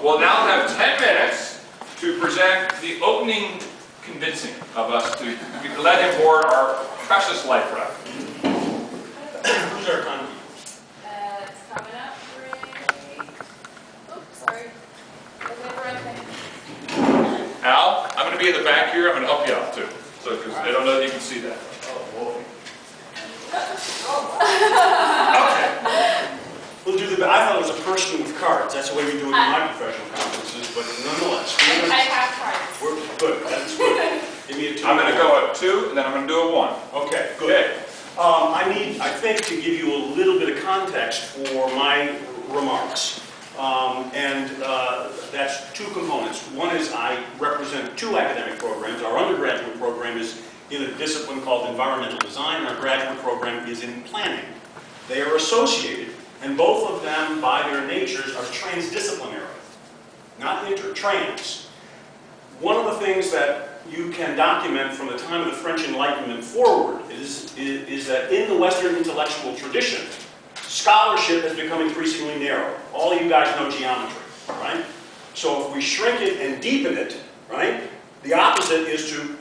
we'll now have 10 minutes to present the opening convincing of us to let him board our precious Liferaft. Who's our con? It's coming up. Oops, sorry. Al, I'm going to be in the back here. I'm going to help you out too. So, because they don't know that you can see that. Okay. We'll do the. I thought it was a person with cards. That's the way we do it in my professional conferences. But nonetheless, I have cards. we're good. That's good. Give me a 2. I'm going to go at 2, and then I'm going to do a 1. Okay. Good. I think, to give you a little bit of context for my remarks. That's 2 components. One is I represent 2 academic programs. Our undergraduate program is in a discipline called environmental design, and our graduate program is in planning. They are associated, and both of them, by their natures, are transdisciplinary, not inter-trans. One of the things that you can document from the time of the French Enlightenment forward is that in the Western intellectual tradition, scholarship has become increasingly narrow. All you guys know geometry, right? So if we shrink it and deepen it, right, the opposite is to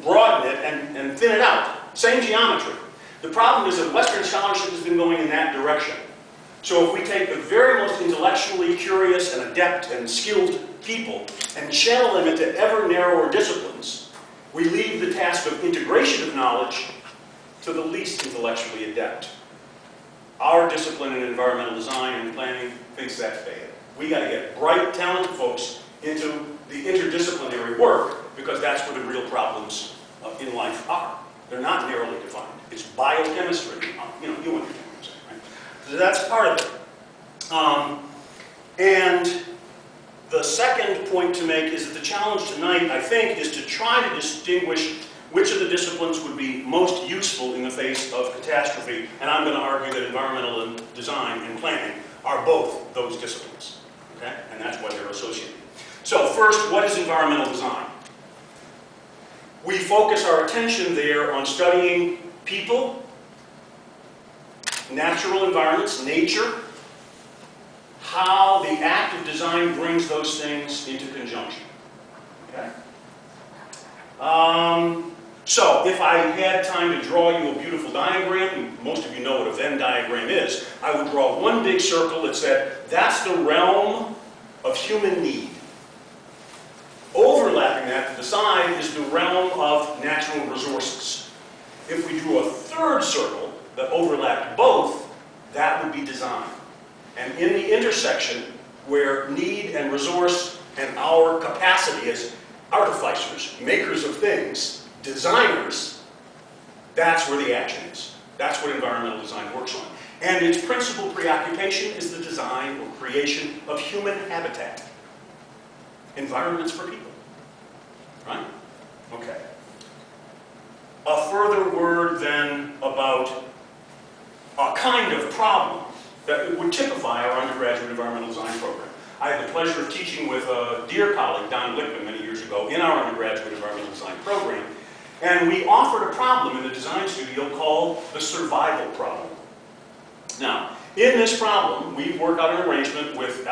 broaden it and thin it out. Same geometry. The problem is that Western scholarship has been going in that direction. So if we take the very most intellectually curious and adept and skilled people and channel them into ever narrower disciplines, we leave the task of integration of knowledge to the least intellectually adept. Our discipline in environmental design and planning thinks that's bad. We got to get bright, talented folks into the interdisciplinary work because that's where the real problems in life are. They're not narrowly defined. It's biochemistry. You know, you understand what I'm saying, right? So that's part of it. And the second point to make is that the challenge tonight, I think, is to try to distinguish which of the disciplines would be most useful in the face of catastrophe. And I'm going to argue that environmental and design and planning are both those disciplines. Okay? And that's why they're associated. So first, what is environmental design? We focus our attention there on studying people, natural environments, nature, how the act of design brings those things into conjunction. Okay? So if I had time to draw you a beautiful diagram, and most of you know what a Venn diagram is, I would draw one big circle that said, that's the realm of human need. Overlapping that to the side is the realm of natural resources. If we drew a third circle that overlapped both, that would be design. And in the intersection where need and resource and our capacity as artificers, makers of things, designers, that's where the action is. That's what environmental design works on. And its principal preoccupation is the design or creation of human habitat. Environments for people. Right? Okay. A further word then about a kind of problem that would typify our undergraduate environmental design program. I had the pleasure of teaching with a dear colleague, Don Lickman, many years ago in our undergraduate environmental design program, and we offered a problem in the design studio called the survival problem. Now, in this problem, we work out an arrangement with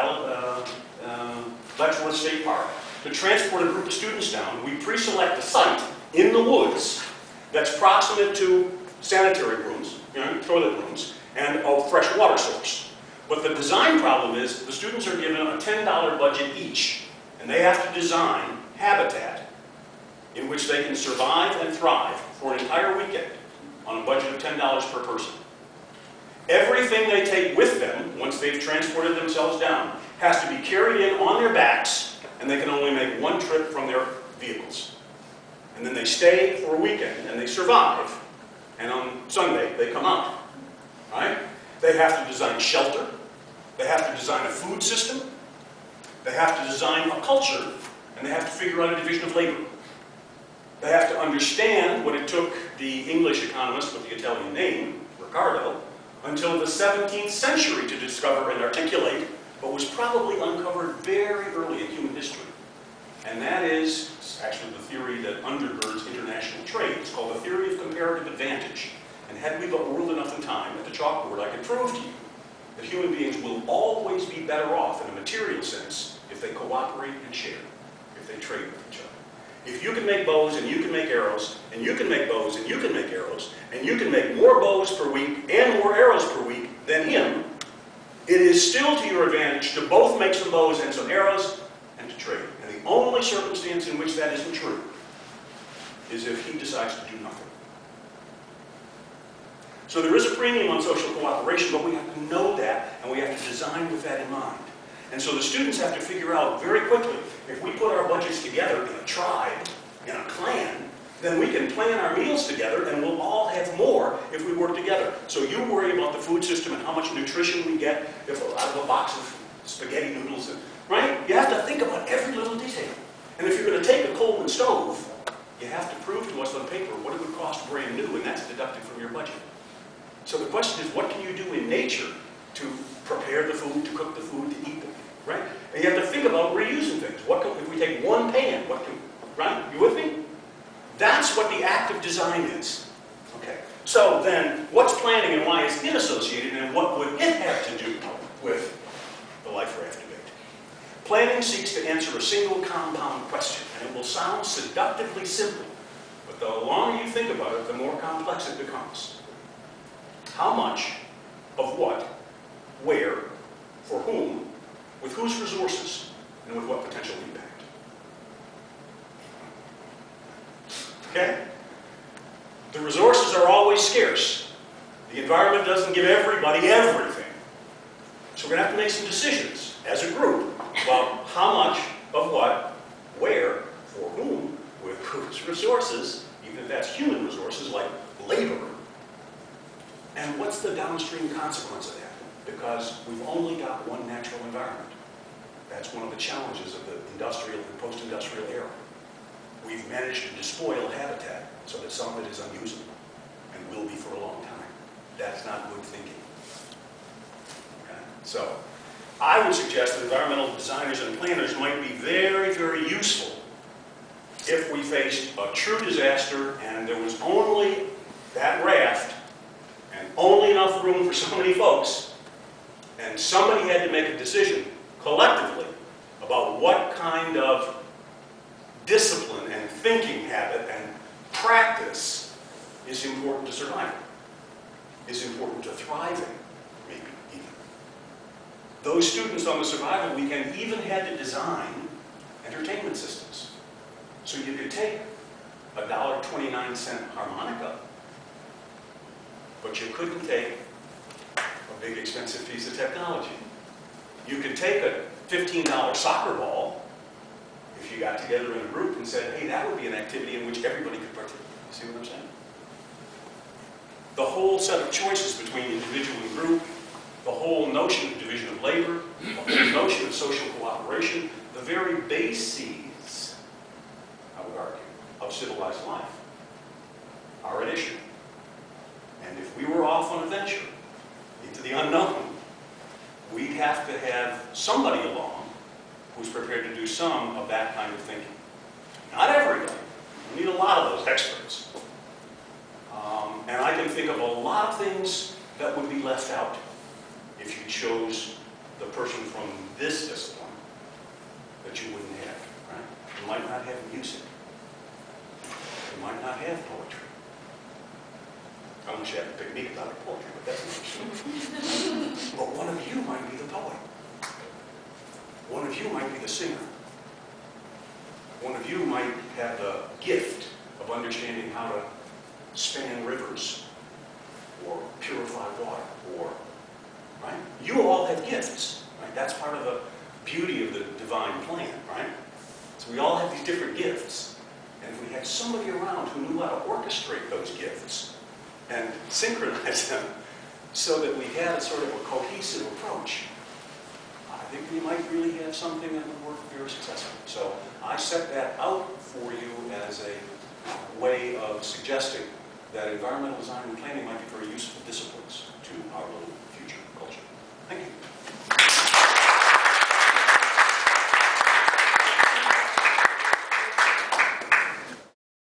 Letchworth State Park to transport a group of students down. We pre-select a site in the woods that's proximate to sanitary rooms, toilet rooms, and a fresh water source. But the design problem is the students are given a $10 budget each, and they have to design habitat in which they can survive and thrive for an entire weekend on a budget of $10 per person. Everything they take with them, once they've transported themselves down, has to be carried in on their backs, and they can only make one trip from their vehicles. And then they stay for a weekend, and they survive, and on Sunday, they come out. Right? They have to design shelter, they have to design a food system, they have to design a culture, and they have to figure out a division of labor. They have to understand what it took the English economist with the Italian name, Ricardo, until the 17th century to discover and articulate what was probably uncovered very early in human history. And that is actually the theory that undergirds international trade. It's called the theory of comparative advantage. And had we but whirled enough in time at the chalkboard, I could prove to you that human beings will always be better off in a material sense if they cooperate and share, if they trade with each other. If you can make bows and you can make arrows, and you can make bows and you can make arrows, and you can make more bows per week and more arrows per week than him, it is still to your advantage to both make some bows and some arrows and to trade. And the only circumstance in which that isn't true is if he decides to do nothing. So there is a premium on social cooperation, but we have to know that, and we have to design with that in mind. And so the students have to figure out very quickly, if we put our budgets together in a tribe, in a clan, then we can plan our meals together, and we'll all have more if we work together. So you worry about the food system and how much nutrition we get out of a box of spaghetti noodles, right? You have to think about every little detail. And if you're going to take a Coleman stove, you have to prove to us on paper what it would cost brand new, and that's deducted from your budget. So the question is, what can you do in nature to prepare the food, to cook the food, to eat the food, right? And you have to think about reusing things. If we take one pan, right? You with me? That's what the act of design is. Okay. So then, what's planning and why is it associated, and what would it have to do with the Liferaft debate? Planning seeks to answer a single compound question, and it will sound seductively simple, but the longer you think about it, the more complex it becomes. How much of what, where, for whom, with whose resources, and with what potential impact? Okay? The resources are always scarce. The environment doesn't give everybody everything. So we're going to have to make some decisions as a group about how much of what, where, for whom, with whose resources, even if that's human resources like labor. And what's the downstream consequence of that? Because we've only got one natural environment. That's one of the challenges of the industrial and post-industrial era. We've managed to despoil habitat so that some of it is unusable and will be for a long time. That's not good thinking. Okay? So I would suggest that environmental designers and planners might be very, very useful if we faced a true disaster and there was only that raft and only enough room for so many folks, and somebody had to make a decision collectively about what kind of discipline and thinking habit and practice is important to surviving, is important to thriving, maybe even. Those students on the survival weekend even had to design entertainment systems. So you could take a $1.29 harmonica, but you couldn't take a big expensive piece of technology. You could take a $15 soccer ball if you got together in a group and said, hey, that would be an activity in which everybody could participate. You see what I'm saying? The whole set of choices between individual and group, the whole notion of division of labor, the whole notion of social cooperation, the very bases, I would argue, of civilized life are at issue. And if we were off on a venture into the unknown, we'd have to have somebody along who's prepared to do some of that kind of thinking. Not everybody. We need a lot of those experts. And I can think of a lot of things that would be left out if you chose the person from this discipline that you wouldn't have. Right? You might not have music. You might not have poetry. I wish you had to pick me about poetry, but that's not true. But one of you might be the poet. One of you might be the singer. One of you might have the gift of understanding how to span rivers or purify water, or, right? You all have gifts, right? That's part of the beauty of the divine plan, right? So we all have these different gifts. And if we had somebody around who knew how to orchestrate those gifts and synchronize them so that we had a sort of a cohesive approach, I think we might really have something that would work very successfully. So I set that out for you as a way of suggesting that environmental design and planning might be very useful disciplines to our little future culture. Thank you.